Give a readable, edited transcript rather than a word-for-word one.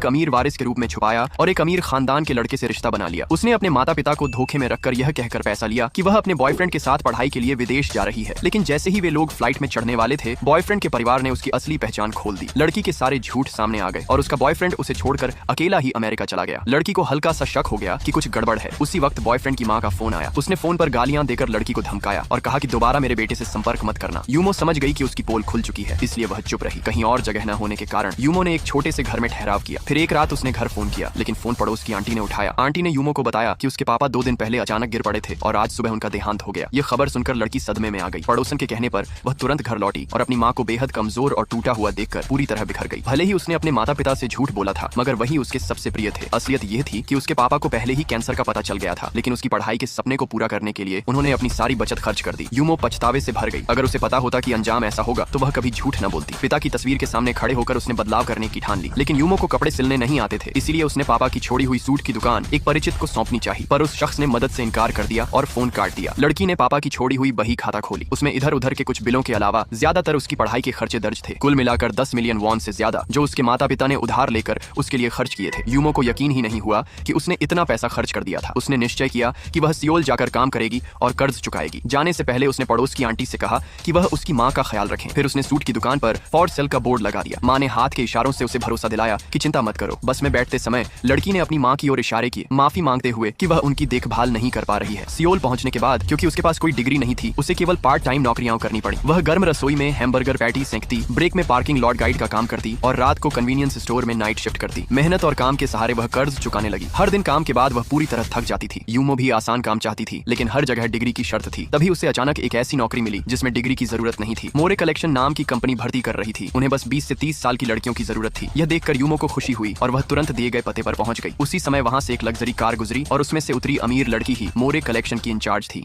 एक अमीर वारिस के रूप में छुपाया और एक अमीर खानदान के लड़के से रिश्ता बना लिया। उसने अपने माता पिता को धोखे में रखकर यह कहकर पैसा लिया कि वह अपने बॉयफ्रेंड के साथ पढ़ाई के लिए विदेश जा रही है। लेकिन जैसे ही वे लोग फ्लाइट में चढ़ने वाले थे, बॉयफ्रेंड के परिवार ने उसकी असली पहचान खोल दी। लड़की के सारे झूठ सामने आ गए और उसका बॉयफ्रेंड उसे छोड़कर अकेला ही अमेरिका चला गया। लड़की को हल्का सा शक हो गया कि कुछ गड़बड़ है। उसी वक्त बॉयफ्रेंड की माँ का फोन आया। उसने फोन पर गालियां देकर लड़की को धमकाया और कहा कि दोबारा मेरे बेटे से संपर्क मत करना। यूमो समझ गई कि उसकी पोल खुल चुकी है, इसलिए वह चुप रही। कहीं और जगह न होने के कारण यूमो ने एक छोटे से घर में ठहराव किया। फिर एक रात उसने घर फोन किया, लेकिन फोन पड़ोस की आंटी ने उठाया। आंटी ने यूमो को बताया कि उसके पापा 2 दिन पहले अचानक गिर पड़े थे और आज सुबह उनका देहांत हो गया। ये खबर सुनकर लड़की सदमे में आ गई। पड़ोसन के कहने पर वह तुरंत घर लौटी और अपनी माँ को बेहद कमजोर और टूटा हुआ देखकर पूरी तरह बिखर गई। भले ही उसने अपने माता पिता से झूठ बोला था, मगर वही उसके सबसे प्रिय थे। असलियत यह थी कि उसके पापा को पहले ही कैंसर का पता चल गया था, लेकिन उसकी पढ़ाई के सपने को पूरा करने के लिए उन्होंने अपनी सारी बचत खर्च कर दी। यूमो पछतावे से भर गई। अगर उसे पता होता कि अंजाम ऐसा होगा तो वह कभी झूठ न बोलती। पिता की तस्वीर के सामने खड़े होकर उसने बदलाव करने की ठान ली। लेकिन यूमो को कपड़े सिलने नहीं आते थे, इसीलिए उसने पापा की छोड़ी हुई सूट की दुकान एक परिचित को सौंपनी चाहिए, पर उस शख्स ने मदद से इनकार कर दिया और फोन काट दिया। लड़की ने पापा की छोड़ी हुई बही खाता खोली। उसमें इधर उधर के कुछ बिलों के अलावा ज्यादातर उसकी पढ़ाई के खर्चे दर्ज थे। कुल मिलाकर 10 मिलियन वॉन से ज्यादा, जो उसके माता पिता ने उधार लेकर उसके लिए खर्च किए थे। यूमो को यकीन ही नहीं हुआ कि उसने इतना पैसा खर्च कर दिया था। उसने निश्चय किया कि वह सियोल जाकर काम करेगी और कर्ज चुकाएगी। जाने से पहले उसने पड़ोस की आंटी से कहा कि वह उसकी माँ का ख्याल रखें। फिर उसने सूट की दुकान पर फॉर सेल का बोर्ड लगा दिया। माँ ने हाथ के इशारों से उसे भरोसा दिलाया कि चिंता मत करो। बस में बैठते समय लड़की ने अपनी माँ की ओर इशारे किए, माफी मांगते हुए कि वह उनकी देखभाल नहीं कर पा रही है। सियोल पहुंचने के बाद क्योंकि उसके पास कोई डिग्री नहीं थी, उसे केवल पार्ट टाइम नौकरियां करनी पड़ी। वह गर्म रसोई में हैमबर्गर पैटी सेंकती, ब्रेक में पार्किंग लॉट गाइड का काम करती और रात को कन्वीनियंस स्टोर में नाइट शिफ्ट करती। मेहनत और काम के सहारे वह कर्ज चुकाने लगी। हर दिन काम के बाद वह पूरी तरह थक जाती थी। यूमो भी आसान काम चाहती थी, लेकिन हर जगह डिग्री की शर्त थी। तभी उसे अचानक एक ऐसी नौकरी मिली जिसमें डिग्री की जरूरत नहीं थी। मोरे कलेक्शन नाम की कंपनी भर्ती कर रही थी। उन्हें बस 20 से 30 साल की लड़कियों की जरूरत थी। यह देखकर यूमो को खुशी हुई और वह तुरंत दिए गए पते पर पहुंच गई। उसी समय वहां से एक लग्जरी कार गुजरी और उसमें से उतरी अमीर लड़की ही मोरे कलेक्शन की इंचार्ज थी।